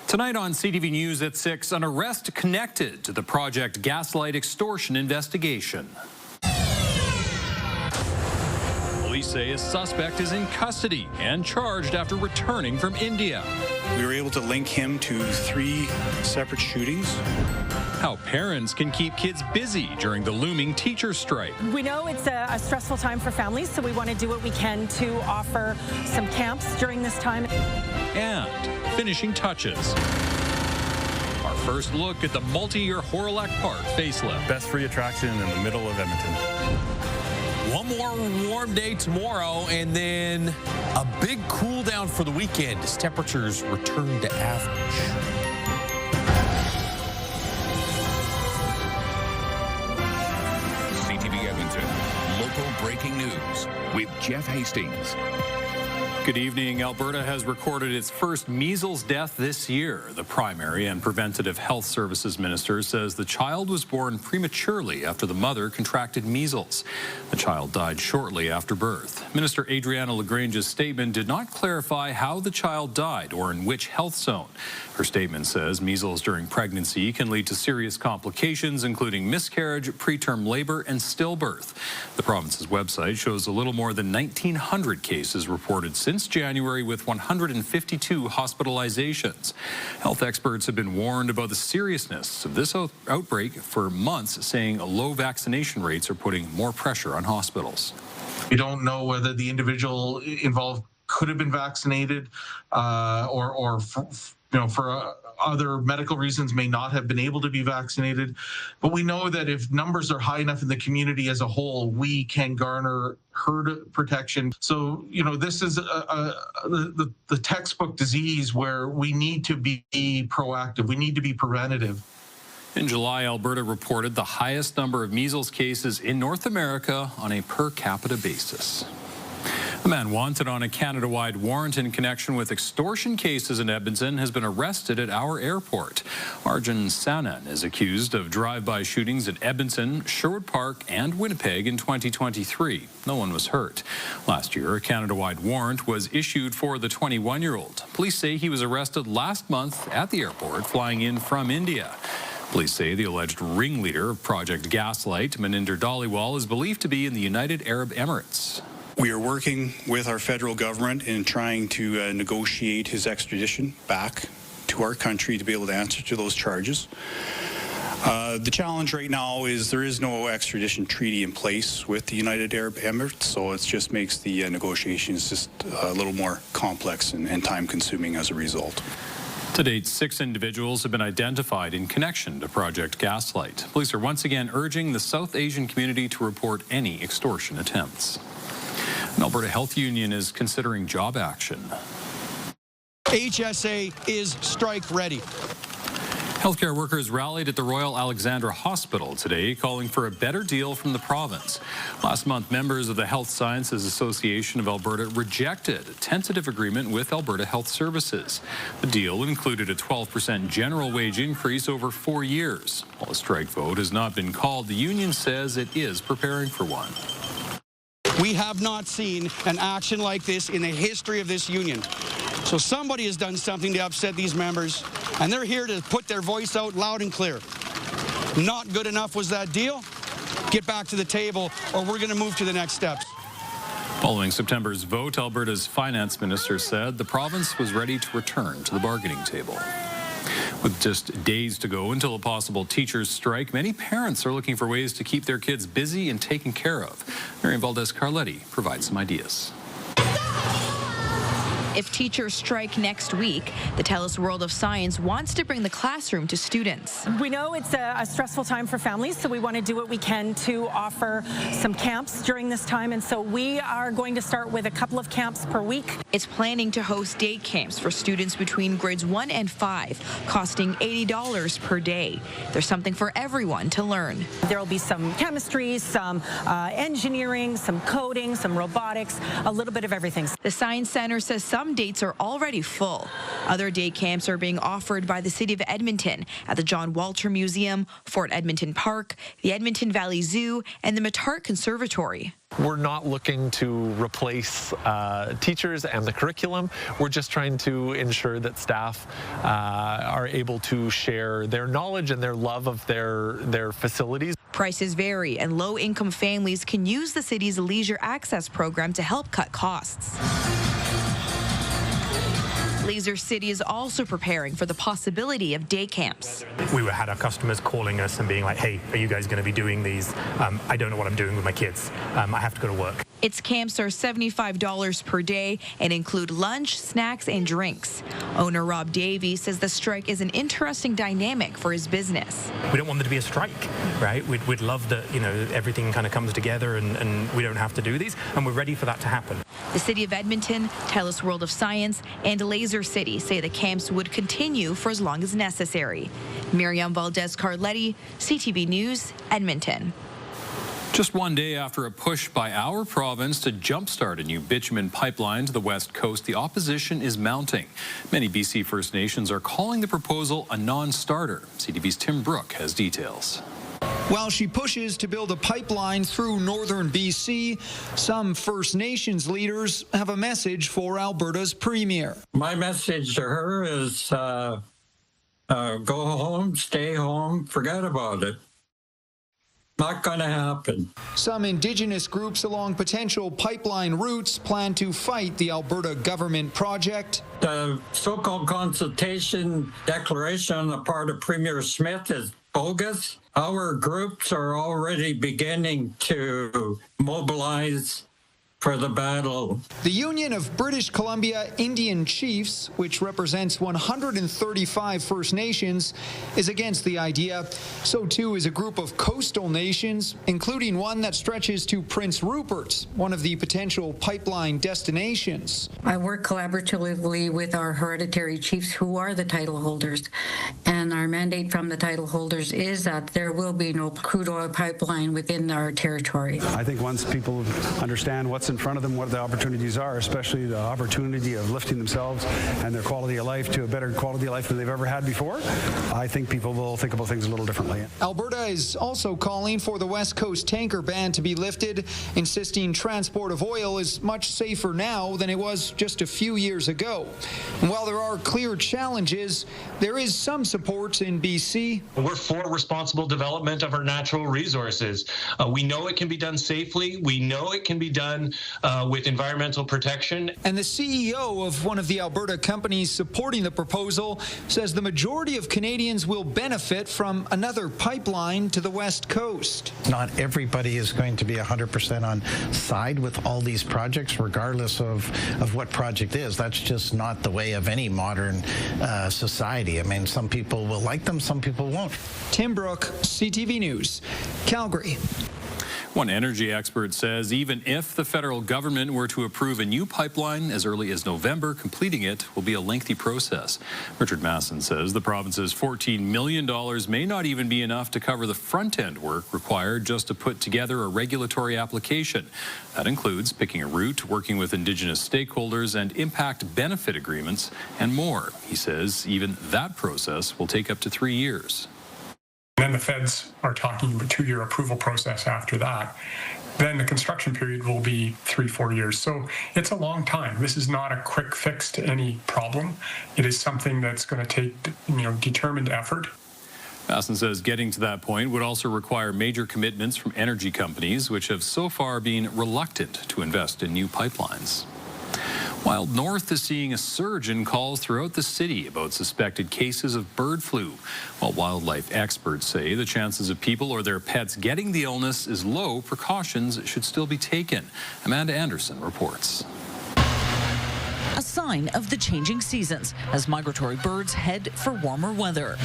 Tonight on CTV News at 6, an arrest connected to the Project Gaslight extortion investigation. Police say a suspect is in custody and charged after returning from India. We were able to link him to 3 separate shootings. How parents can keep kids busy during the looming teacher strike. We know it's a stressful time for families, so we want to do what we can to offer some camps during this time. And finishing touches. Our first look at the multi-year Hawrelak Park facelift. Best free attraction in the middle of Edmonton. One more warm day tomorrow, and then a big cool down for the weekend as temperatures return to average. CTV Edmonton, local breaking news with Jeff Hastings. Good evening. Alberta has recorded its first measles death this year. The Primary and Preventative Health Services Minister says the child was born prematurely after the mother contracted measles. The child died shortly after birth. Minister Adriana Lagrange's statement did not clarify how the child died or in which health zone. Her statement says measles during pregnancy can lead to serious complications, including miscarriage, preterm labor, and stillbirth. The province's website shows a little more than 1,900 cases reported since January, with 152 hospitalizations. Health experts have been warned about the seriousness of this outbreak for months, saying low vaccination rates are putting more pressure on hospitals. We don't know whether the individual involved could have been vaccinated or for other medical reasons may not have been able to be vaccinated. But we know that if numbers are high enough in the community as a whole, we can garner herd protection. So, this is the textbook disease where we need to be proactive. We need to be preventative. In July, Alberta reported the highest number of measles cases in North America on a per capita basis. A man wanted on a Canada-wide warrant in connection with extortion cases in Edmonton has been arrested at our airport. Arjun Sanan is accused of drive-by shootings at Edmonton, Sherwood Park, and Winnipeg in 2023. No one was hurt. Last year, a Canada-wide warrant was issued for the 21-year-old. Police say he was arrested last month at the airport, flying in from India. Police say the alleged ringleader of Project Gaslight, Maninder Dhaliwal, is believed to be in the United Arab Emirates. We are working with our federal government in trying to negotiate his extradition back to our country to be able to answer to those charges. The challenge right now is there is no extradition treaty in place with the United Arab Emirates, so it just makes the negotiations just a little more complex and time-consuming as a result. To date, 6 individuals have been identified in connection to Project Gaslight. Police are once again urging the South Asian community to report any extortion attempts. An Alberta Health Union is considering job action. HSA is strike ready. Healthcare workers rallied at the Royal Alexandra Hospital today, calling for a better deal from the province. Last month, members of the Health Sciences Association of Alberta rejected a tentative agreement with Alberta Health Services. The deal included a 12% general wage increase over 4 years. While a strike vote has not been called, the union says it is preparing for one. We have not seen an action like this in the history of this union. So somebody has done something to upset these members, and they're here to put their voice out loud and clear. Not good enough was that deal? Get back to the table, or we're going to move to the next steps. Following September's vote, Alberta's finance minister said the province was ready to return to the bargaining table. With just days to go until a possible teachers' strike, many parents are looking for ways to keep their kids busy and taken care of. Miriam Valdez-Carletti provides some ideas. If teachers strike next week, the TELUS World of Science wants to bring the classroom to students. We know it's a stressful time for families, so we want to do what we can to offer some camps during this time. And so we are going to start with a couple of camps per week. It's planning to host day camps for students between grades 1 and 5, costing $80 per day. There's something for everyone to learn. There will be some chemistry, some engineering, some coding, some robotics, a little bit of everything. The Science Center says some some dates are already full. Other day camps are being offered by the City of Edmonton at the John Walter Museum, Fort Edmonton Park, the Edmonton Valley Zoo, and the Matart Conservatory. We're not looking to replace teachers and the curriculum. We're just trying to ensure that staff are able to share their knowledge and their love of their facilities. Prices vary, and low-income families can use the city's Leisure Access program to help cut costs. Laser City is also preparing for the possibility of day camps. We had our customers calling us and being like, hey, are you guys going to be doing these? I don't know what I'm doing with my kids. I have to go to work. Its camps are $75 per day and include lunch, snacks, and drinks. Owner Rob Davey says the strike is an interesting dynamic for his business. We don't want there to be a strike, right? We'd love that, everything kind of comes together and we don't have to do these, and we're ready for that to happen. The City of Edmonton, TELUS World of Science, and Laser City say the camps would continue for as long as necessary. Miriam Valdez-Carletti, CTV News, Edmonton. Just one day after a push by our province to jumpstart a new bitumen pipeline to the west coast, the opposition is mounting. Many BC First Nations are calling the proposal a non-starter. CTV's Tim Brooke has details. While she pushes to build a pipeline through northern BC, some First Nations leaders have a message for Alberta's Premier. My message to her is go home, stay home, forget about it. Not going to happen. Some Indigenous groups along potential pipeline routes plan to fight the Alberta government project. The so-called consultation declaration on the part of Premier Smith is bogus. Our groups are already beginning to mobilize for the battle. The Union of British Columbia Indian Chiefs, which represents 135 First Nations, is against the idea. So too is a group of coastal nations, including one that stretches to Prince Rupert, one of the potential pipeline destinations. I work collaboratively with our hereditary chiefs who are the title holders, and our mandate from the title holders is that there will be no crude oil pipeline within our territory. I think once people understand what's in front of them, what the opportunities are, especially the opportunity of lifting themselves and their quality of life to a better quality of life than they've ever had before, I think people will think about things a little differently. Alberta is also calling for the West Coast tanker ban to be lifted, insisting transport of oil is much safer now than it was just a few years ago. And while there are clear challenges, there is some support in BC. We're for responsible development of our natural resources. We know it can be done safely. We know it can be done with environmental protection. And the CEO of one of the Alberta companies supporting the proposal says the majority of Canadians will benefit from another pipeline to the West Coast. Not everybody is going to be 100% on side with all these projects, regardless of what project is. That's just not the way of any modern society. I mean, some people will like them, some people won't. Tim Brooke, CTV News, Calgary. One energy expert says even if the federal government were to approve a new pipeline as early as November, completing it will be a lengthy process. Richard Masson says the province's $14 million may not even be enough to cover the front-end work required just to put together a regulatory application. That includes picking a route, working with Indigenous stakeholders, and impact benefit agreements, and more. He says even that process will take up to 3 years. Then the feds are talking about a 2-year approval process after that. Then the construction period will be 3-4 years. So it's a long time. This is not a quick fix to any problem. It is something that's going to take, determined effort. Masson says getting to that point would also require major commitments from energy companies, which have so far been reluctant to invest in new pipelines. While North is seeing a surge in calls throughout the city about suspected cases of bird flu, while wildlife experts say the chances of people or their pets getting the illness is low, precautions should still be taken. Amanda Anderson reports. A sign of the changing seasons as migratory birds head for warmer weather.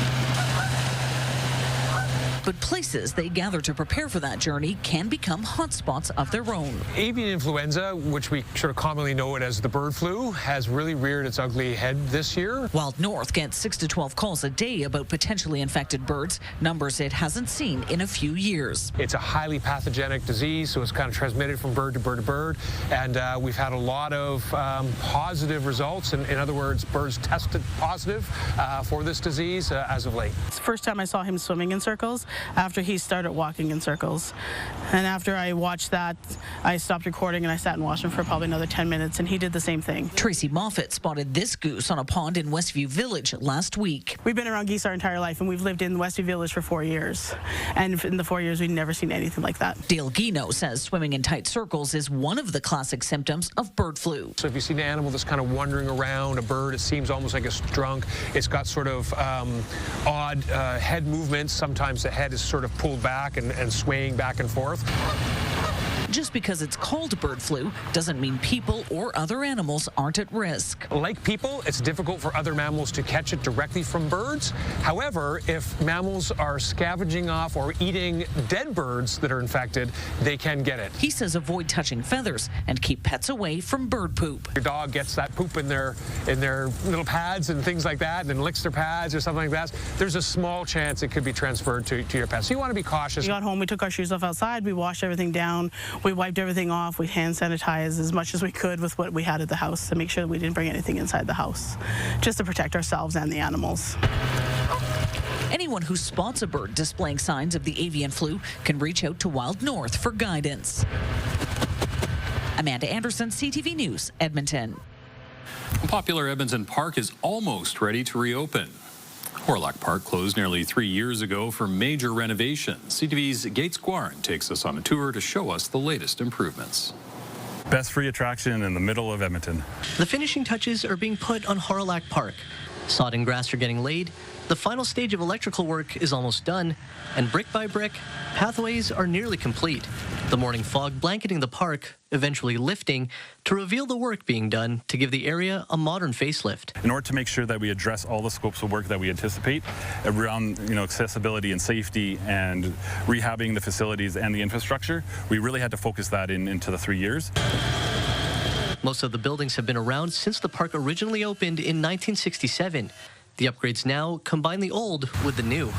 but places they gather to prepare for that journey can become hotspots of their own. Avian influenza, which we sort of commonly know it as the bird flu, has really reared its ugly head this year. Wild North gets 6 to 12 calls a day about potentially infected birds, numbers it hasn't seen in a few years. It's a highly pathogenic disease, so it's kind of transmitted from bird to bird to bird, and we've had a lot of positive results. In other words, birds tested positive for this disease as of late. It's the first time I saw him swimming in circles after he started walking in circles. And after I watched that, I stopped recording and I sat and watched him for probably another 10 minutes, and he did the same thing. Tracy Moffat spotted this goose on a pond in Westview Village last week. We've been around geese our entire life, and we've lived in Westview Village for 4 years. And in the 4 years, we've never seen anything like that. Dale Guino says swimming in tight circles is one of the classic symptoms of bird flu. So if you see an animal that's kind of wandering around, a bird, it seems almost like it's drunk. It's got sort of odd head movements. Sometimes the head is sort of pulled back and swaying back and forth. Just because it's called bird flu doesn't mean people or other animals aren't at risk. Like people, it's difficult for other mammals to catch it directly from birds. However, if mammals are scavenging off or eating dead birds that are infected, they can get it. He says avoid touching feathers and keep pets away from bird poop. Your dog gets that poop in their little pads and things like that, and then licks their pads or something like that. There's a small chance it could be transferred to your pet. So you want to be cautious. We got home, we took our shoes off outside, we washed everything down, we wiped everything off, we hand sanitized as much as we could with what we had at the house to make sure that we didn't bring anything inside the house, just to protect ourselves and the animals. Anyone who spots a bird displaying signs of the avian flu can reach out to Wild North for guidance. Amanda Anderson, CTV News, Edmonton. Popular Edmonton Park is almost ready to reopen. Hawrelak Park closed nearly 3 years ago for major renovation. CTV's Gates Guarin takes us on a tour to show us the latest improvements. Best free attraction in the middle of Edmonton. The finishing touches are being put on Hawrelak Park. Sod and grass are getting laid, the final stage of electrical work is almost done, and brick by brick, pathways are nearly complete. The morning fog blanketing the park, eventually lifting to reveal the work being done to give the area a modern facelift. In order to make sure that we address all the scopes of work that we anticipate around accessibility and safety and rehabbing the facilities and the infrastructure, we really had to focus that into the 3 years. Most of the buildings have been around since the park originally opened in 1967. The upgrades now combine the old with the new.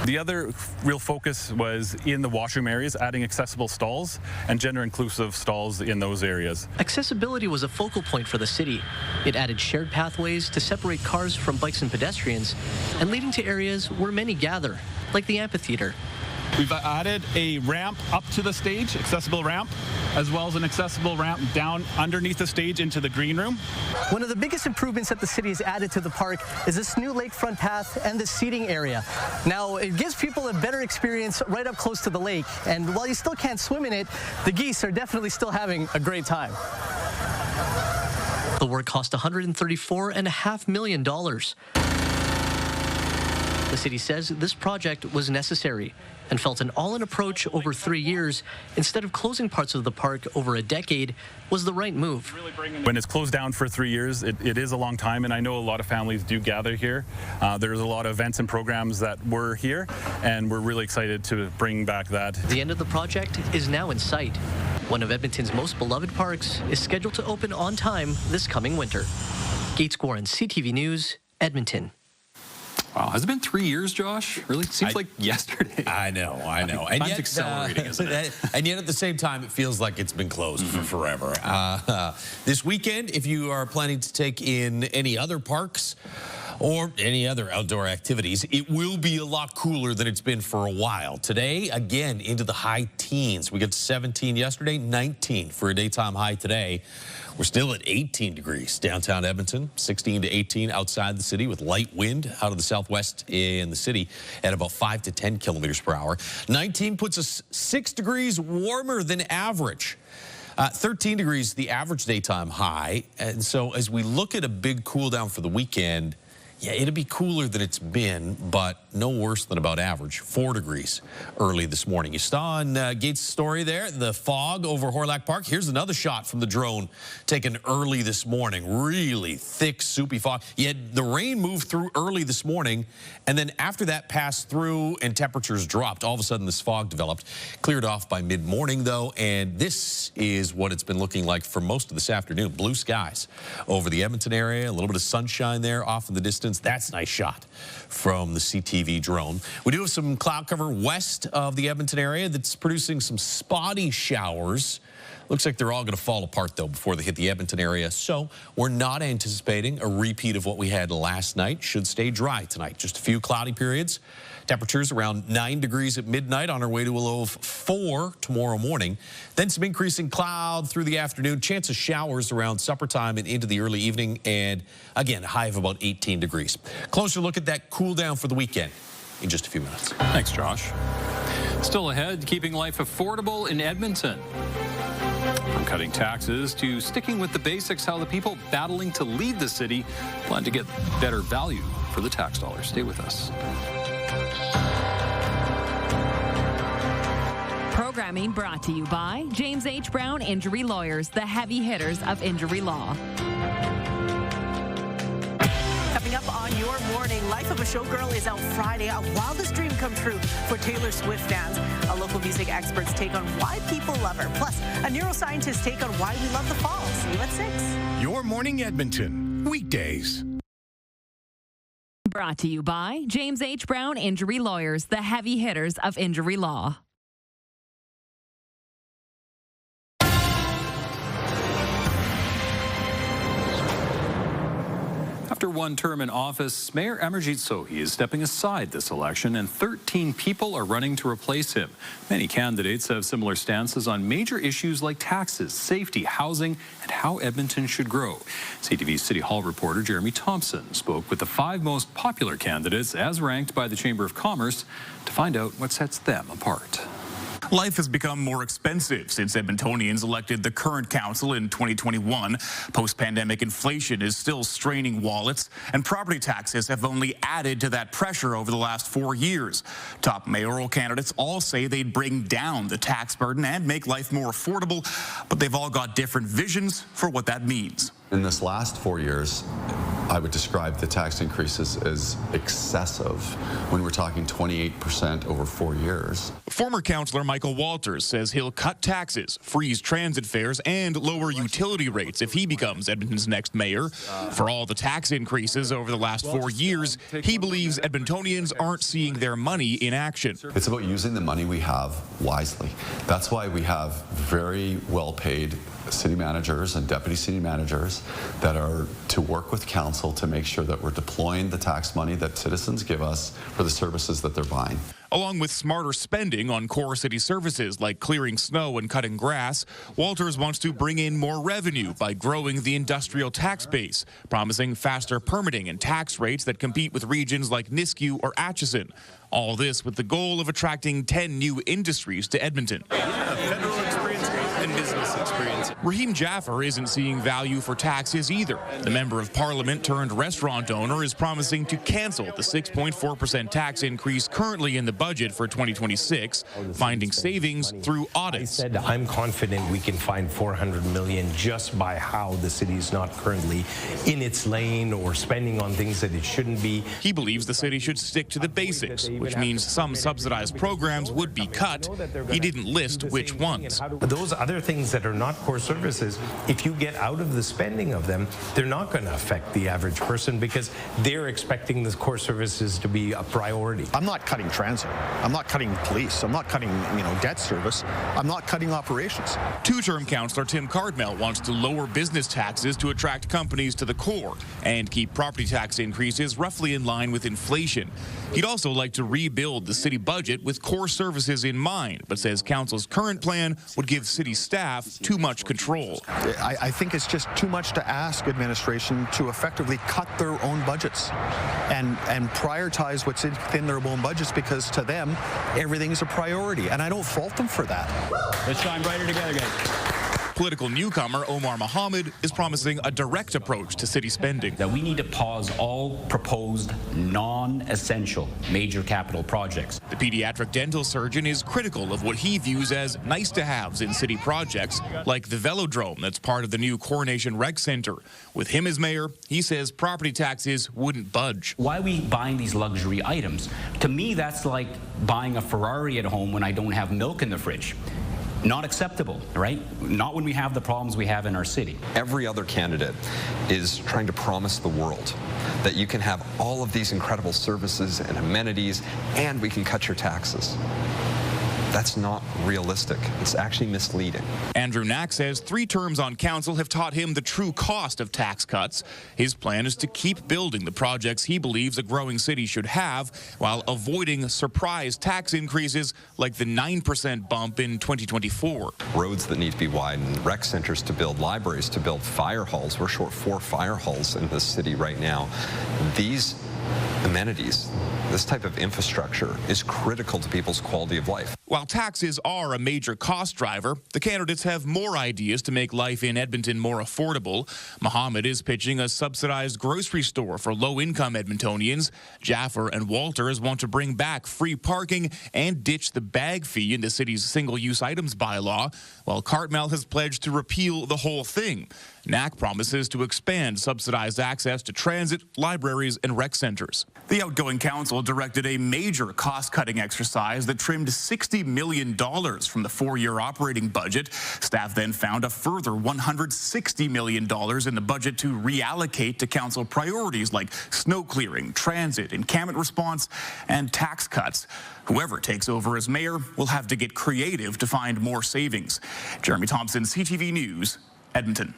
The other real focus was in the washroom areas, adding accessible stalls and gender-inclusive stalls in those areas. Accessibility was a focal point for the city. It added shared pathways to separate cars from bikes and pedestrians, and leading to areas where many gather, like the amphitheater. We've added a ramp up to the stage, accessible ramp, as well as an accessible ramp down underneath the stage into the green room. One of the biggest improvements that the city has added to the park is this new lakefront path and the seating area. Now, it gives people a better experience right up close to the lake, and while you still can't swim in it, the geese are definitely still having a great time. The work cost $134.5 million. The city says this project was necessary and felt an all-in approach over 3 years instead of closing parts of the park over a decade was the right move. When it's closed down for 3 years, it is a long time, and I know a lot of families do gather here. There's a lot of events and programs that were here, and we're really excited to bring back that. The end of the project is now in sight. One of Edmonton's most beloved parks is scheduled to open on time this coming winter. Gates Guarin, CTV News, Edmonton. Wow, has it been 3 years, Josh? Really? Seems like yesterday. I know. And time's yet, accelerating, isn't it? And yet at the same time, it feels like it's been closed for forever. This weekend, if you are planning to take in any other parks or any other outdoor activities, it will be a lot cooler than it's been for a while. Today, again, into the high teens. We got 17 yesterday, 19 for a daytime high today. We're still at 18 degrees downtown Edmonton, 16 to 18 outside the city with light wind out of the southwest in the city at about 5 to 10 kilometers per hour. 19 puts us 6 degrees warmer than average. 13 degrees, the average daytime high. And so as we look at a big cool down for the weekend, Yeah, it'll be cooler than it's been, but no worse than about average. 4 degrees early this morning. You saw on Gates' story there, the fog over Hawrelak Park. Here's another shot from the drone taken early this morning. Really thick, soupy fog. Yet the rain moved through early this morning, and then after that passed through and temperatures dropped, all of a sudden this fog developed. Cleared off by mid-morning, though, and this is what it's been looking like for most of this afternoon. Blue skies over the Edmonton area, a little bit of sunshine there off in the distance. That's a nice shot from the CTV drone. We do have some cloud cover west of the Edmonton area that's producing some spotty showers. Looks like they're all going to fall apart, though, before they hit the Edmonton area. So we're not anticipating a repeat of what we had last night. Should stay dry tonight. Just a few cloudy periods. Temperatures around 9 degrees at midnight, on our way to a low of 4 tomorrow morning. Then some increasing cloud through the afternoon. Chance of showers around supper time and into the early evening. And again, a high of about 18 degrees. Closer look at that cool down for the weekend in just a few minutes. Thanks, Josh. Still ahead, keeping life affordable in Edmonton. From cutting taxes to sticking with the basics, how the people battling to lead the city plan to get better value for the tax dollars. Stay with us. Programming brought to you by James H. Brown Injury Lawyers, the heavy hitters of injury law. Coming up on your morning, Life of a Showgirl is out Friday. A wildest dream come true for Taylor Swift fans. A local music expert's take on why people love her. Plus, a neuroscientist's take on why we love the fall. See you at 6. Your Morning Edmonton, weekdays. Brought to you by James H. Brown Injury Lawyers, the heavy hitters of injury law. After one term in office, Mayor Amarjeet Sohi is stepping aside this election, and 13 people are running to replace him. Many candidates have similar stances on major issues like taxes, safety, housing, and how Edmonton should grow. CTV City Hall reporter Jeremy Thompson spoke with the 5 most popular candidates as ranked by the Chamber of Commerce to find out what sets them apart. Life has become more expensive since Edmontonians elected the current council in 2021. Post-pandemic inflation is still straining wallets, and property taxes have only added to that pressure over the last 4 years. Top mayoral candidates all say they'd bring down the tax burden and make life more affordable, but they've all got different visions for what that means. In this last 4 years, I would describe the tax increases as excessive when we're talking 28% over 4 years. Former councillor Michael Walters says he'll cut taxes, freeze transit fares, and lower utility rates if he becomes Edmonton's next mayor. For all the tax increases over the last 4 years, he believes Edmontonians aren't seeing their money in action. It's about using the money we have wisely. That's why we have very well-paid city managers and deputy city managers that are to work with council to make sure that we're deploying the tax money that citizens give us for the services that they're buying. Along with smarter spending on core city services like clearing snow and cutting grass, Walters wants to bring in more revenue by growing the industrial tax base, promising faster permitting and tax rates that compete with regions like Nisku or Atchison. All this with the goal of attracting 10 new industries to Edmonton. Federal experience and business experience. Raheem Jaffer isn't seeing value for taxes either. The Member of Parliament turned restaurant owner is promising to cancel the 6.4% tax increase currently in the budget for 2026, finding savings through audits. I said I'm confident we can find $400 million just by how the city is not currently in its lane or spending on things that it shouldn't be. He believes the city should stick to the basics, which means some subsidized programs would be cut. He didn't list which ones. Those other things that are not core services, if you get out of the spending of them, they're not going to affect the average person because they're expecting the core services to be a priority. I'm not cutting transit. I'm not cutting police. I'm not cutting, debt service. I'm not cutting operations. Two-term councillor Tim Cardmell wants to lower business taxes to attract companies to the core and keep property tax increases roughly in line with inflation. He'd also like to rebuild the city budget with core services in mind, but says council's current plan would give city staff too much control. I think it's just too much to ask administration to effectively cut their own budgets and prioritize what's within their own budgets because to them, everything is a priority. And I don't fault them for that. Let's shine brighter together, guys. Political newcomer Omar Mohammed is promising a direct approach to city spending. That we need to pause all proposed non-essential major capital projects. The pediatric dental surgeon is critical of what he views as nice-to-haves in city projects, like the velodrome that's part of the new Coronation Rec Center. With him as mayor, he says property taxes wouldn't budge. Why are we buying these luxury items? To me, that's like buying a Ferrari at home when I don't have milk in the fridge. Not acceptable, right? Not when we have the problems we have in our city. Every other candidate is trying to promise the world that you can have all of these incredible services and amenities and we can cut your taxes. That's not realistic. It's actually misleading. Andrew Knack says 3 terms on council have taught him the true cost of tax cuts. His plan is to keep building the projects he believes a growing city should have while avoiding surprise tax increases like the 9% bump in 2024. Roads that need to be widened, rec centers to build, libraries to build, fire halls. We're short 4 fire halls in this city right now. These amenities, this type of infrastructure is critical to people's quality of life. While taxes are a major cost driver, the candidates have more ideas to make life in Edmonton more affordable. Mohammed is pitching a subsidized grocery store for low-income Edmontonians. Jaffer and Walters want to bring back free parking and ditch the bag fee in the city's single-use items bylaw, while Cartmel has pledged to repeal the whole thing. Knack promises to expand subsidized access to transit, libraries, and rec centers. The outgoing council directed a major cost-cutting exercise that trimmed $60 million from the 4-year operating budget. Staff then found a further $160 million in the budget to reallocate to council priorities like snow clearing, transit, encampment response, and tax cuts. Whoever takes over as mayor will have to get creative to find more savings. Jeremy Thompson, CTV News, Edmonton.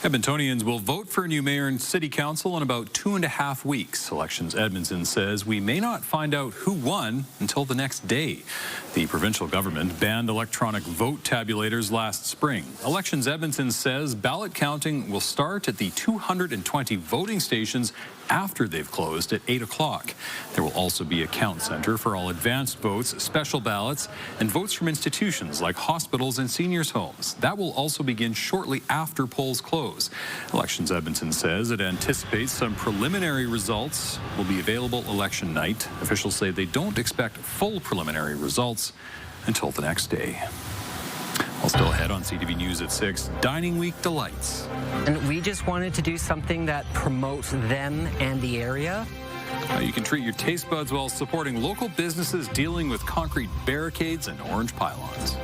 Edmontonians will vote for a new mayor and city council in about 2.5 weeks. Elections Edmonton says we may not find out who won until the next day. The provincial government banned electronic vote tabulators last spring. Elections Edmonton says ballot counting will start at the 220 voting stations after they've closed at 8 o'clock. There will also be a count center for all advanced votes, special ballots, and votes from institutions like hospitals and seniors' homes. That will also begin shortly after polls close. Elections Edmonton says it anticipates some preliminary results will be available election night. Officials say they don't expect full preliminary results until the next day. Well, still ahead on CTV News at 6, Dining Week Delights. And we just wanted to do something that promotes them and the area. You can treat your taste buds while supporting local businesses dealing with concrete barricades and orange pylons.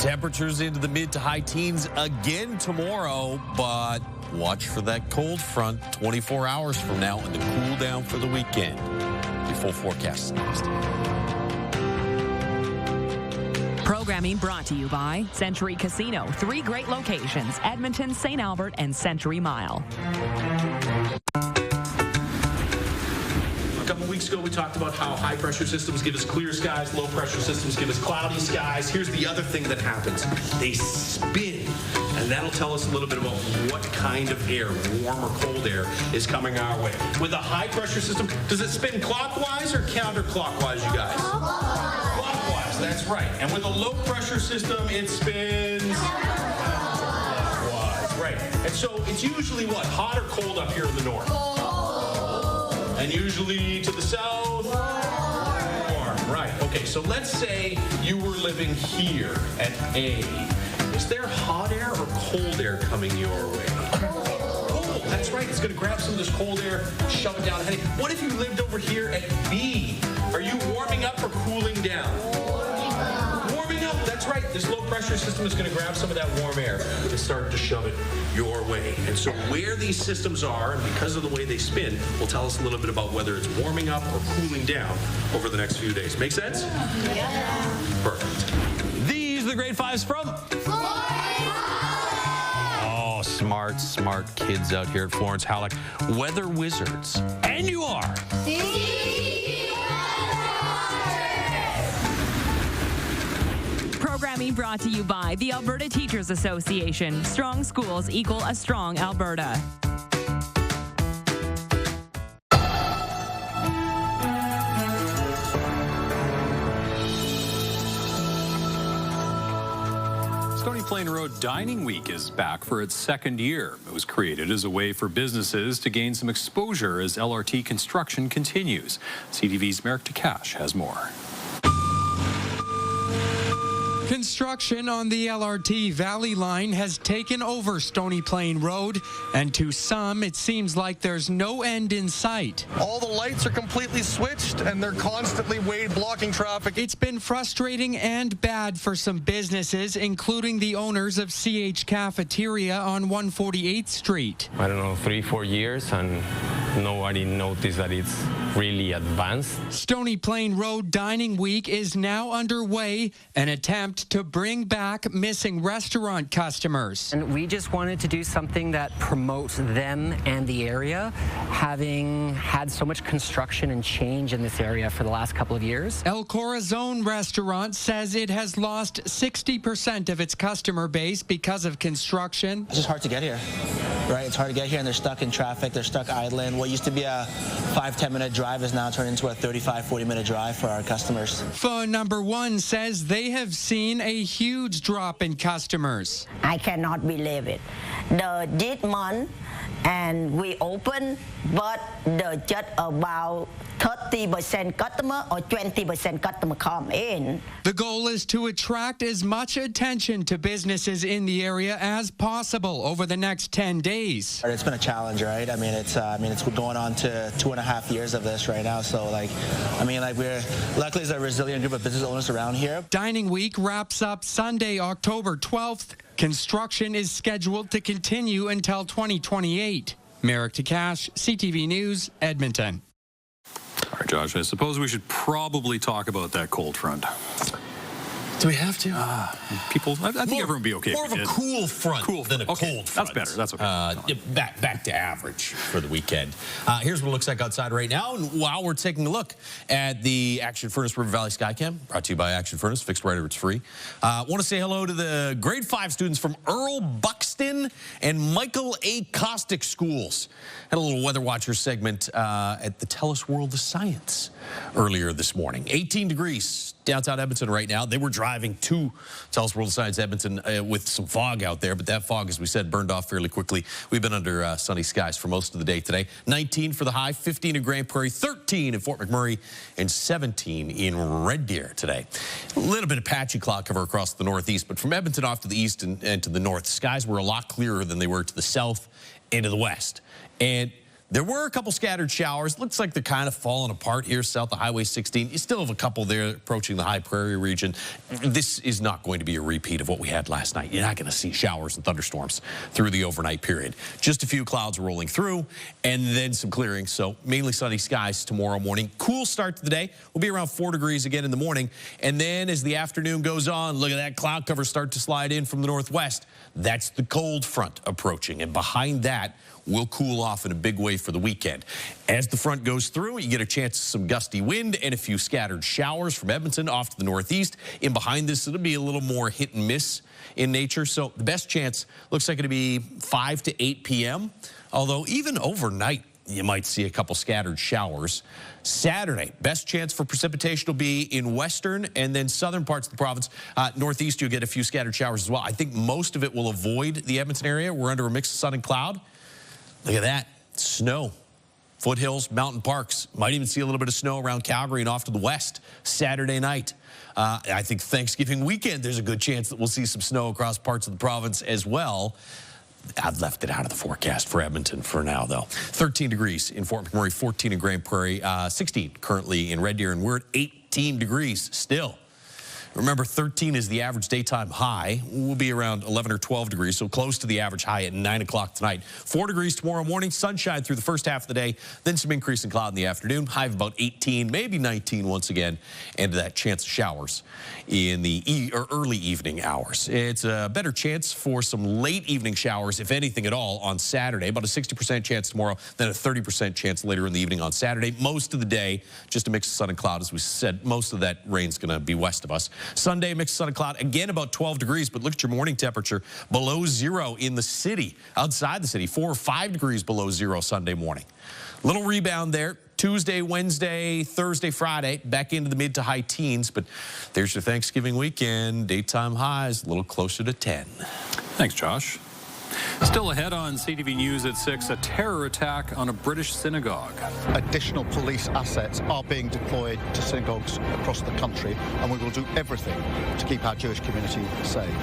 Temperatures into the mid to high teens again tomorrow, but watch for that cold front 24 hours from now and the cool down for the weekend. Your full forecast next. Programming brought to you by Century Casino. 3 great locations: Edmonton, St. Albert, and Century Mile. A couple weeks ago, we talked about how high-pressure systems give us clear skies, low-pressure systems give us cloudy skies. Here's the other thing that happens. They spin, and that'll tell us a little bit about what kind of air, warm or cold air, is coming our way. With a high-pressure system, does it spin clockwise or counterclockwise, you guys? Clockwise, that's right. And with a low-pressure system, it spins clockwise, right. And so it's usually what? Hot or cold up here in the north? And usually to the south, warm, right. Okay, so let's say you were living here at A. Is there hot air or cold air coming your way? Cold, that's right. It's going to grab some of this cold air, shove it down. What if you lived over here at B? Are you warming up or cooling down? Warming up, that's right. This low pressure system is going to grab some of that warm air and start to shove it your way. And so where these systems are, and because of the way they spin, will tell us a little bit about whether it's warming up or cooling down over the next few days. Make sense? Yeah. Perfect. These are the grade 5s from smart kids out here at Florence Hawrelak, weather wizards. And you are. Programming brought to you by the Alberta Teachers Association. Strong schools equal a strong Alberta. Stony Plain Road Dining Week is back for its second year. It was created as a way for businesses to gain some exposure as LRT construction continues. CTV's Merrick Takash has more. Construction on the LRT Valley Line has taken over Stony Plain Road, and to some, it seems like there's no end in sight. All the lights are completely switched, and they're constantly blocking traffic. It's been frustrating and bad for some businesses, including the owners of CH Cafeteria on 148th Street. I don't know, 3-4 years, and nobody noticed that it's really advanced. Stony Plain Road Dining Week is now underway, an attempt to bring back missing restaurant customers. And we just wanted to do something that promotes them and the area, having had so much construction and change in this area for the last couple of years. El Corazon restaurant says it has lost 60% of its customer base because of construction. It's just hard to get here, right? It's hard to get here, and they're stuck in traffic. They're stuck idling. What used to be a 5-10 minute drive is now turned into a 35-40 minute drive for our customers. Phone number 1 says they have seen a huge drop in customers. I cannot believe it. This month, and we open, but just about 30% customer or 20% customer come in. The goal is to attract as much attention to businesses in the area as possible over the next 10 days. It's been a challenge, right? It's going on to 2.5 years of this right now. So we're luckily as a resilient group of business owners around here. Dining Week wraps up Sunday, October 12th. Construction is scheduled to continue until 2028. Merrick Takash, CTV News, Edmonton. All right, Josh, I suppose we should probably talk about that cold front. Do we have to? I think everyone would be okay. More of a cool front than a cold front. That's better. That's okay. Back to average for the weekend. Here's what it looks like outside right now. And while we're taking a look at the Action Furnace River Valley Skycam, brought to you by Action Furnace, fixed right or it's free. Want to say hello to the grade 5 students from Earl Buxton and Michael A. Caustic schools. Had a little Weather Watcher segment at the Tell Us World of Science earlier this morning. 18 degrees downtown Edmonton right now. They were driving to Tell Us World of Science Edmonton with some fog out there, but that fog, as we said, burned off fairly quickly. We've been under sunny skies for most of the day today. 19 for the high, 15 in Grand Prairie, 13 in Fort McMurray, and 17 in Red Deer today. A little bit of patchy cloud cover across the northeast, but from Edmonton off to the east and to the north, skies were a lot clearer than they were to the south and to the west. And there were a couple scattered showers. Looks like they're kind of falling apart here south of Highway 16. You still have a couple there approaching the High Prairie region. This is not going to be a repeat of what we had last night. You're not going to see showers and thunderstorms through the overnight period. Just a few clouds rolling through and then some clearing. So mainly sunny skies tomorrow morning. Cool start to the day. We'll be around 4 degrees again in the morning. And then as the afternoon goes on, look at that cloud cover start to slide in from the northwest. That's the cold front approaching. And behind that, will cool off in a big way for the weekend. As the front goes through, you get a chance of some gusty wind and a few scattered showers from Edmonton off to the northeast. In behind this, it'll be a little more hit and miss in nature. So the best chance looks like it'll be 5 to 8 p.m. Although even overnight, you might see a couple scattered showers. Saturday, best chance for precipitation will be in western and then southern parts of the province. Northeast, you'll get a few scattered showers as well. I think most of it will avoid the Edmonton area. We're under a mix of sun and cloud. Look at that. Snow. Foothills, mountain parks. Might even see a little bit of snow around Calgary and off to the west Saturday night. I think Thanksgiving weekend, there's a good chance that we'll see some snow across parts of the province as well. I've left it out of the forecast for Edmonton for now, though. 13 degrees in Fort McMurray, 14 in Grand Prairie, 16 currently in Red Deer, and we're at 18 degrees still. Remember, 13 is the average daytime high. We'll be around 11 or 12 degrees, so close to the average high at 9 o'clock tonight. 4 degrees tomorrow morning, sunshine through the first half of the day, then some increase in cloud in the afternoon. High of about 18, maybe 19 once again, and that chance of showers in the early evening hours. It's a better chance for some late evening showers, if anything at all, on Saturday. About a 60% chance tomorrow, then a 30% chance later in the evening on Saturday. Most of the day, just a mix of sun and cloud. As we said, most of that rain's going to be west of us. Sunday, mix of sun and cloud. Again, about 12 degrees, but look at your morning temperature. Below zero in the city. Outside the city, 4 or 5 degrees below zero Sunday morning. Little rebound there. Tuesday, Wednesday, Thursday, Friday, back into the mid to high teens. But there's your Thanksgiving weekend. Daytime highs a little closer to 10. Thanks, Josh. Still ahead on CTV News at 6, a terror attack on a British synagogue. Additional police assets are being deployed to synagogues across the country, and we will do everything to keep our Jewish community safe.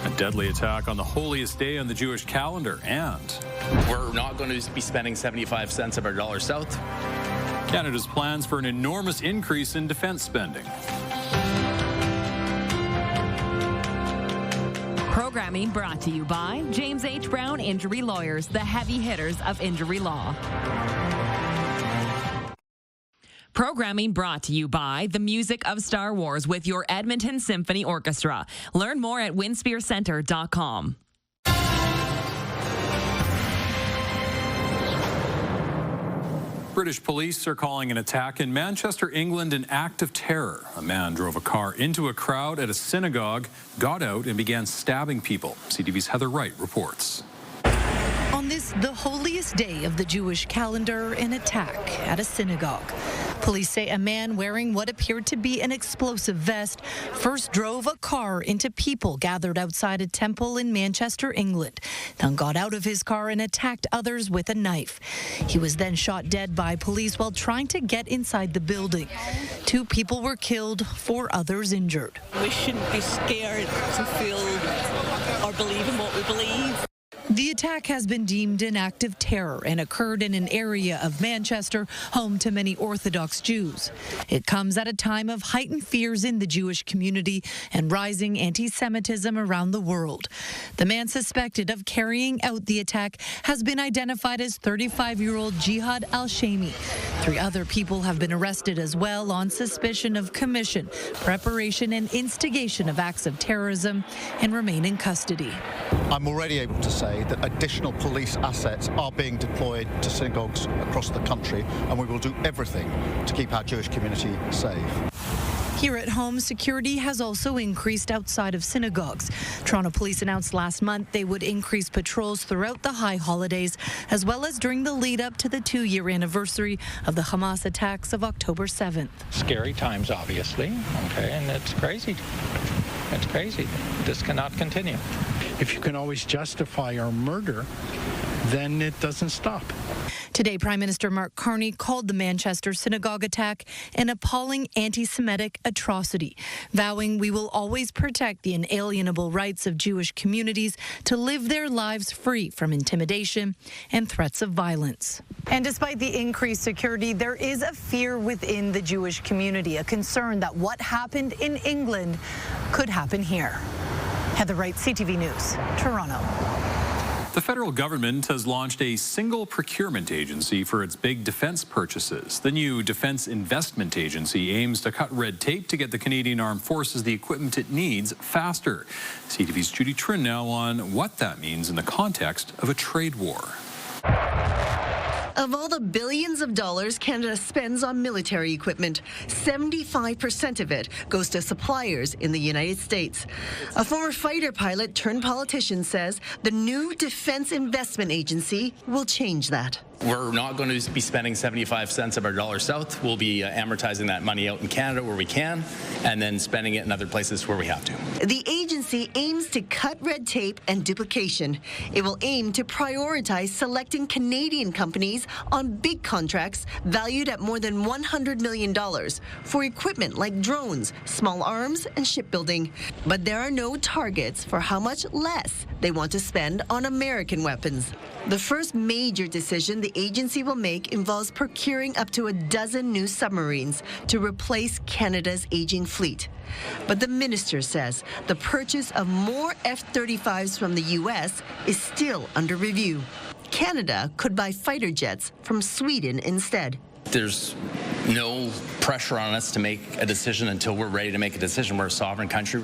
A deadly attack on the holiest day on the Jewish calendar, and we're not going to be spending 75 cents of our dollar south. Canada's plans for an enormous increase in defense spending. Programming brought to you by James H. Brown Injury Lawyers, the heavy hitters of injury law. Programming brought to you by the music of Star Wars with your Edmonton Symphony Orchestra. Learn more at winspearcenter.com. British police are calling an attack in Manchester, England, an act of terror. A man drove a car into a crowd at a synagogue, got out, and began stabbing people. CTV's Heather Wright reports. On this, the holiest day of the Jewish calendar, an attack at a synagogue. Police say a man wearing what appeared to be an explosive vest first drove a car into people gathered outside a temple in Manchester, England, then got out of his car and attacked others with a knife. He was then shot dead by police while trying to get inside the building. 2 people were killed, 4 others injured. We shouldn't be scared to feel or believe in what we believe. The attack has been deemed an act of terror and occurred in an area of Manchester home to many Orthodox Jews. It comes at a time of heightened fears in the Jewish community and rising anti-Semitism around the world. The man suspected of carrying out the attack has been identified as 35-year-old Jihad al-Shami. 3 other people have been arrested as well on suspicion of commission, preparation, and instigation of acts of terrorism and remain in custody. I'm already able to say that additional police assets are being deployed to synagogues across the country, and we will do everything to keep our Jewish community safe. Here at home, security has also increased outside of synagogues. Toronto Police announced last month they would increase patrols throughout the high holidays, as well as during the lead up to the 2-year anniversary of the Hamas attacks of October 7th. Scary times, obviously, okay, and it's crazy. It's crazy. This cannot continue. If you can always justify our murder, then it doesn't stop. Today, Prime Minister Mark Carney called the Manchester synagogue attack an appalling anti-Semitic atrocity, vowing we will always protect the inalienable rights of Jewish communities to live their lives free from intimidation and threats of violence. And despite the increased security, there is a fear within the Jewish community, a concern that what happened in England could happen here. Heather Wright, CTV News, Toronto. The federal government has launched a single procurement agency for its big defense purchases. The new Defense Investment Agency aims to cut red tape to get the Canadian Armed Forces the equipment it needs faster. CTV's Judy Trin now on what that means in the context of a trade war. Of all the billions of dollars Canada spends on military equipment, 75% of it goes to suppliers in the United States. A former fighter pilot turned politician says the new Defense Investment Agency will change that. We're not going to be spending 75 cents of our dollar south. We'll be amortizing that money out in Canada where we can, and then spending it in other places where we have to. The agency aims to cut red tape and duplication. It will aim to prioritize selecting Canadian companies on big contracts valued at more than $100 million for equipment like drones, small arms, and shipbuilding. But there are no targets for how much less they want to spend on American weapons. The first major decision the agency will make involves procuring up to 12 new submarines to replace Canada's aging fleet. But the minister says the purchase of more F-35s from the U.S. is still under review. Canada could buy fighter jets from Sweden instead. There's no pressure on us to make a decision until we're ready to make a decision. We're a sovereign country.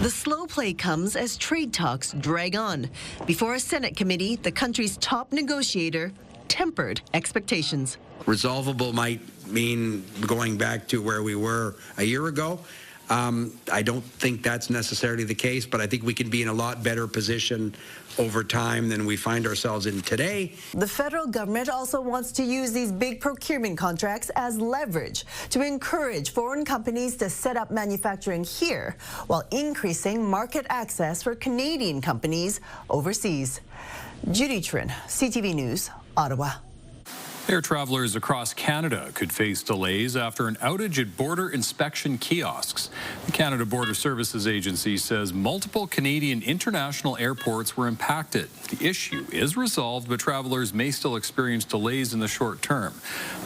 The slow play comes as trade talks drag on. Before a Senate committee, the country's top negotiator tempered expectations. Resolvable might mean going back to where we were a year ago. I don't think that's necessarily the case, but I think we can be in a lot better position over time than we find ourselves in today. The federal government also wants to use these big procurement contracts as leverage to encourage foreign companies to set up manufacturing here while increasing market access for Canadian companies overseas. Judy Trin, CTV News, Ottawa. Air travelers across Canada could face delays after an outage at border inspection kiosks. The Canada Border Services Agency says multiple Canadian international airports were impacted. The issue is resolved, but travelers may still experience delays in the short term.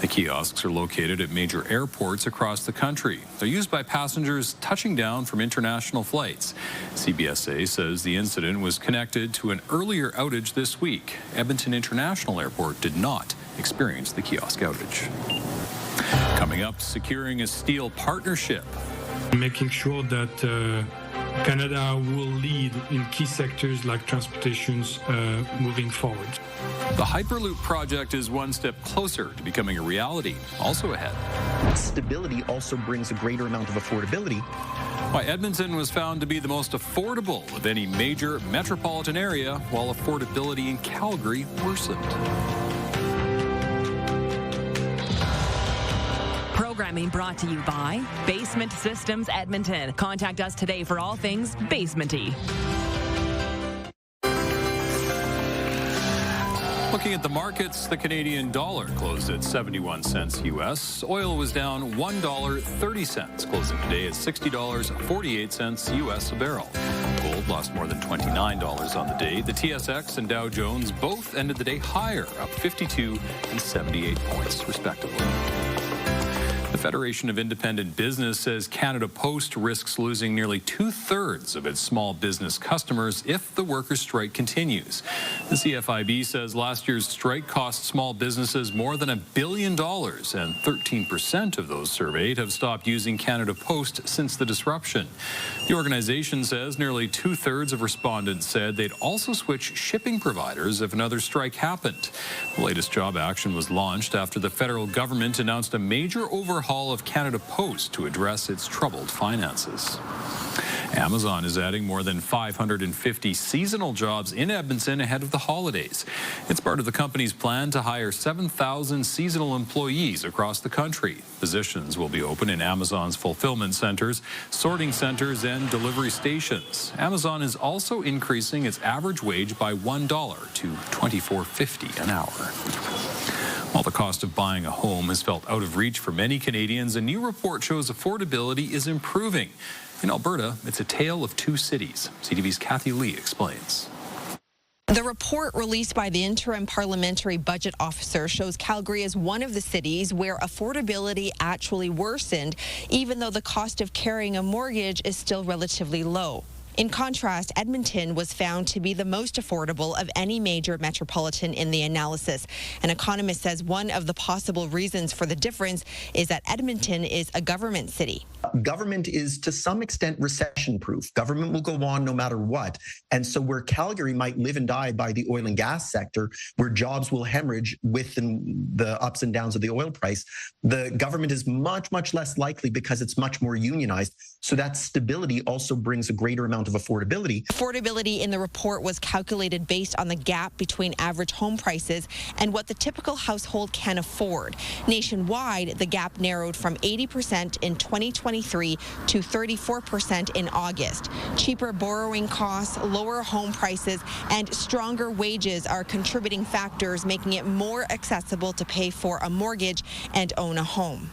The kiosks are located at major airports across the country. They're used by passengers touching down from international flights. CBSA says the incident was connected to an earlier outage this week. Edmonton International Airport did not experience the kiosk outage. Coming up, securing a steel partnership. Making sure that Canada will lead in key sectors like transportations moving forward. The hyperloop project is one step closer to becoming a reality. Also ahead. Stability also brings a greater amount of affordability. Why Edmonton was found to be the most affordable of any major metropolitan area, while affordability in Calgary worsened. Programming brought to you by Basement Systems Edmonton. Contact us today for all things basementy. Looking at the markets, the Canadian dollar closed at 71 cents U.S. Oil was down $1.30, closing today at $60.48 U.S. a barrel. Gold lost more than $29 on the day. The TSX and Dow Jones both ended the day higher, up 52 and 78 points, respectively. The Federation of Independent Business says Canada Post risks losing nearly 2/3 of its small business customers if the workers' strike continues. The CFIB says last year's strike cost small businesses more than $1 billion, and 13% of those surveyed have stopped using Canada Post since the disruption. The organization says nearly 2/3 of respondents said they'd also switch shipping providers if another strike happened. The latest job action was launched after the federal government announced a major overhaul of Canada Post to address its troubled finances. Amazon is adding more than 550 seasonal jobs in Edmonton ahead of the holidays. It's part of the company's plan to hire 7,000 seasonal employees across the country. Positions will be open in Amazon's fulfillment centers, sorting centers, and delivery stations. Amazon is also increasing its average wage by $1 to $24.50 an hour. While the cost of buying a home has felt out of reach for many Canadians, a new report shows affordability is improving. In Alberta, it's a tale of two cities. CTV's Kathy Lee explains. The report released by the interim parliamentary budget officer shows Calgary as one of the cities where affordability actually worsened, even though the cost of carrying a mortgage is still relatively low. In contrast, Edmonton was found to be the most affordable of any major metropolitan in the analysis. An economist says one of the possible reasons for the difference is that Edmonton is a government city. Government is to some extent recession-proof. Government will go on no matter what. And so where Calgary might live and die by the oil and gas sector, where jobs will hemorrhage with the ups and downs of the oil price, the government is much, much less likely because it's much more unionized. So that stability also brings a greater amount of affordability. Affordability in the report was calculated based on the gap between average home prices and what the typical household can afford. Nationwide, the gap narrowed from 80% in 2023 to 34% in August. Cheaper borrowing costs, lower home prices, and stronger wages are contributing factors, making it more accessible to pay for a mortgage and own a home.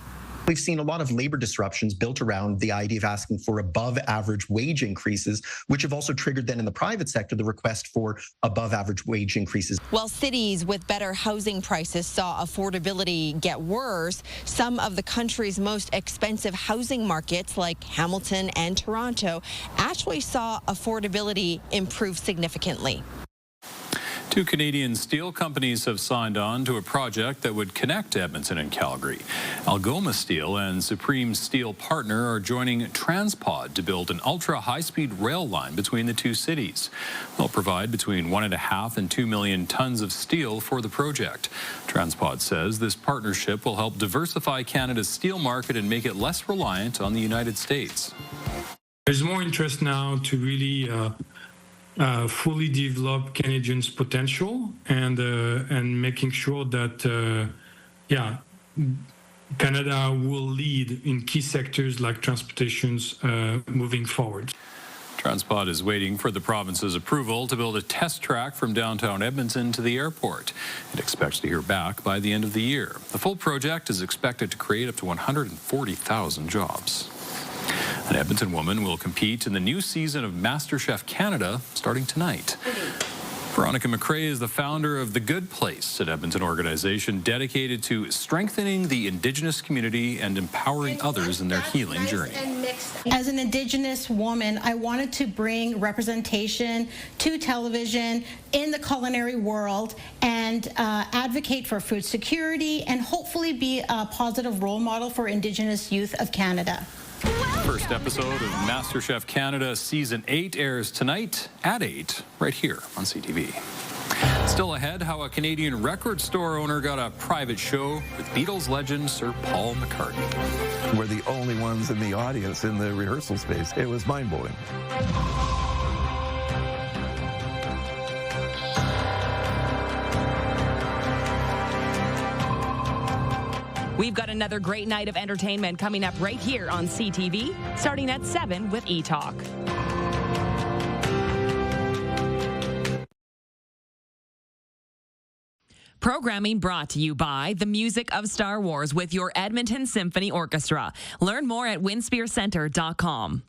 We've seen a lot of labor disruptions built around the idea of asking for above average wage increases, which have also triggered then in the private sector the request for above average wage increases. While cities with better housing prices saw affordability get worse, some of the country's most expensive housing markets like Hamilton and Toronto actually saw affordability improve significantly. Two Canadian steel companies have signed on to a project that would connect Edmonton and Calgary. Algoma Steel and Supreme Steel Partner are joining Transpod to build an ultra-high-speed rail line between the two cities. They'll provide between 1.5 and 2 million tons of steel for the project. Transpod says this partnership will help diversify Canada's steel market and make it less reliant on the United States. There's more interest now to really fully develop Canadians' potential and making sure that Canada will lead in key sectors like transportations moving forward. Transpod is waiting for the province's approval to build a test track from downtown Edmonton to the airport. It expects to hear back by the end of the year. The full project is expected to create up to 140,000 jobs. An Edmonton woman will compete in the new season of Masterchef Canada starting tonight. Veronica McRae is the founder of The Good Place, an Edmonton organization dedicated to strengthening the Indigenous community and empowering others in their healing journey. As an Indigenous woman, I wanted to bring representation to television in the culinary world and advocate for food security and hopefully be a positive role model for Indigenous youth of Canada. First episode of Masterchef Canada Season 8 airs tonight at 8, right here on CTV. Still ahead, how a Canadian record store owner got a private show with Beatles legend Sir Paul McCartney. We're the only ones in the audience in the rehearsal space. It was mind-blowing. We've got another great night of entertainment coming up right here on CTV, starting at 7 with E-Talk. Programming brought to you by the music of Star Wars with your Edmonton Symphony Orchestra. Learn more at winspearcenter.com.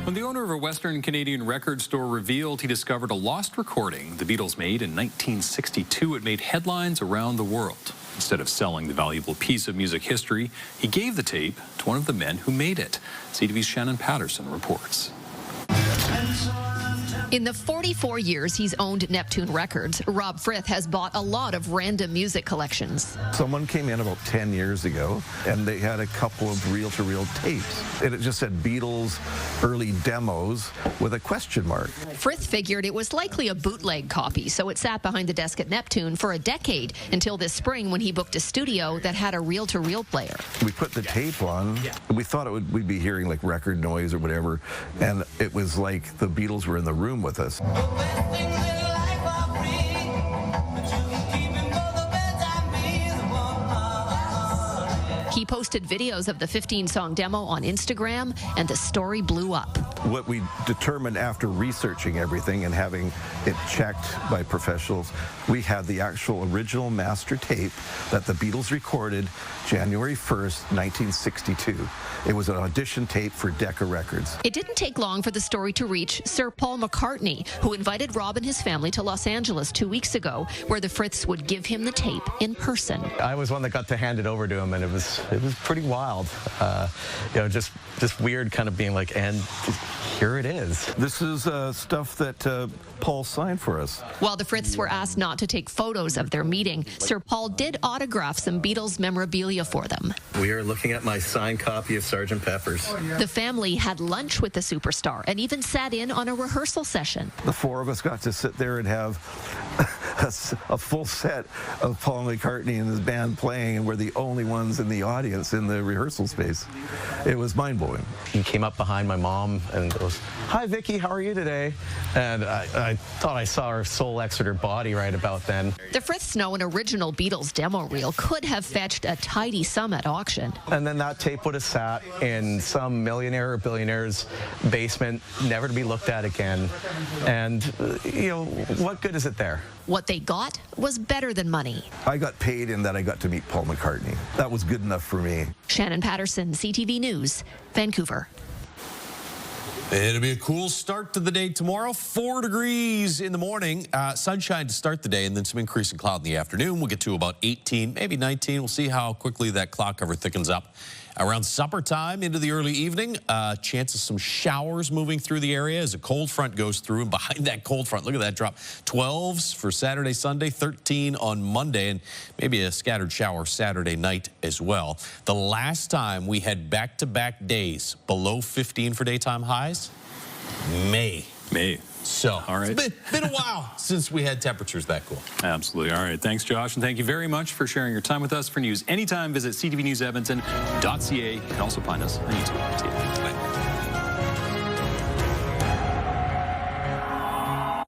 When the owner of a Western Canadian record store revealed he discovered a lost recording the Beatles made in 1962, it made headlines around the world. Instead of selling the valuable piece of music history, he gave the tape to one of the men who made it. CTV's Shannon Patterson reports. In the 44 years he's owned Neptune Records, Rob Frith has bought a lot of random music collections. Someone came in about 10 years ago, and they had a couple of reel-to-reel tapes. And it just said Beatles early demos with a question mark. Frith figured it was likely a bootleg copy, so it sat behind the desk at Neptune for a decade until this spring when he booked a studio that had a reel-to-reel player. We put the tape on. We thought we'd be hearing like record noise or whatever, and it was like the Beatles were in the room with us. He posted videos of the 15-song demo on Instagram, and the story blew up. What we determined after researching everything and having it checked by professionals, we had the actual original master tape that the Beatles recorded January 1st, 1962. It was an audition tape for Decca Records. It didn't take long for the story to reach Sir Paul McCartney, who invited Rob and his family to Los Angeles 2 weeks ago, where the Friths would give him the tape in person. I was one that got to hand it over to him, and it was pretty wild. Just weird, kind of being like, and here it is. This is stuff that Paul signed for us. While the Friths were asked not to take photos of their meeting, Sir Paul did autograph some Beatles memorabilia for them. We are looking at my signed copy of Sgt. Pepper's. The family had lunch with the superstar and even sat in on a rehearsal session. The four of us got to sit there and have a full set of Paul McCartney and his band playing, and we're the only ones in the audience in the rehearsal space. It was mind-blowing. He came up behind my mom and goes, "Hi, Vicky, how are you today?" And I thought I saw her soul exit her body right about then. The Friths know an original Beatles demo reel could have fetched a tidy sum at auction. And then that tape would have sat in some millionaire or billionaire's basement, never to be looked at again. And, what good is it there? What they got was better than money. I got paid in that I got to meet Paul McCartney. That was good enough for me. Shannon Patterson, CTV News, Vancouver. It'll be a cool start to the day tomorrow. 4 degrees in the morning, sunshine to start the day, and then some increase in cloud in the afternoon. We'll get to about 18, maybe 19. We'll see how quickly that cloud cover thickens up Around supper time into the early evening, chance of some showers moving through the area as a cold front goes through. And behind that cold front, look at that drop. 12s for Saturday, Sunday, 13 on Monday, and maybe a scattered shower Saturday night as well. The last time we had back-to-back days below 15 for daytime highs, May. So, all right. It's been a while since we had temperatures that cool. Absolutely. All right. Thanks, Josh. And thank you very much for sharing your time with us. For news anytime, visit ctvnewsedmonton.ca. You can also find us on YouTube. See you. Bye.